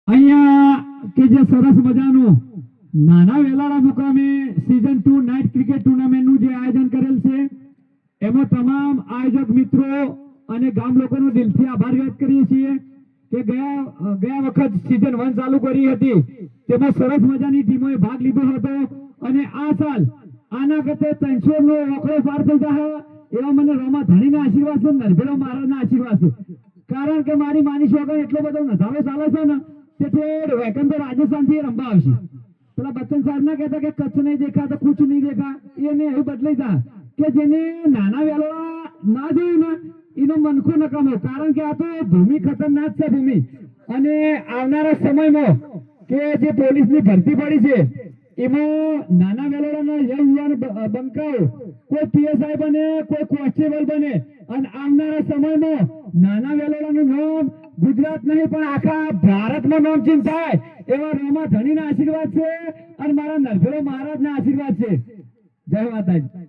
અહીંયા કે જે સરસ મજાનું નાના વેલાળા મુકામે સીઝન 2 નાઇટ ક્રિકેટ ટુર્નામેન્ટનું જે આયોજન કરેલ છે એમાં તમામ આયોજક મિત્રો અને ગામ લોકોનો દિલથી આભાર વ્યક્ત કરીએ છીએ કે ગયા વખત સીઝન 1 ચાલુ કરી હતી તેમાં સરસ મજાની ટીમોએ ભાગ લીધો હતો અને આ સાલ આના કરતે 300 નો આંકડો પાર થઈ જશે એવા મને રોમા ધણીના આશીર્વાદ છે, નરભેડો મહારાજના આશીર્વાદ છે. કારણ કે મારી માની વગર એટલો બધો નજારો ચાલે છે ને તેથી વેકન તો રાજસ્થાનથી રમવા આવશે. પેલા બચ્ચન સાહેબ ના કહેતા કે કચ્છ નહીં દેખા તો કુછ નહીં દેખા, એને એવું બદલાઈ જા કે જેને નાના વેલોડા ના જોયું ને એનો મનખો નકામો. કારણ કે આ તો ભૂમિ ખતરનાક છે ભૂમિ, અને આવનારા સમયમાં કે જે પોલીસની ભરતી પડી છે એમાં નાના વેલોડાના યુવાન બંકાઓ કોઈ પીએસઆઈ બને, કોઈ કોન્સ્ટેબલ બને, અને આવનારા સમયમાં નાના વેલોડાનું નામ ગુજરાત નહીં પણ આખા ભારતમાં નામચીન થાય એવા રોમા ધણીના આશીર્વાદ છે અને મારા નરભેડો મહારાજના આશીર્વાદ છે. જય માતાજી.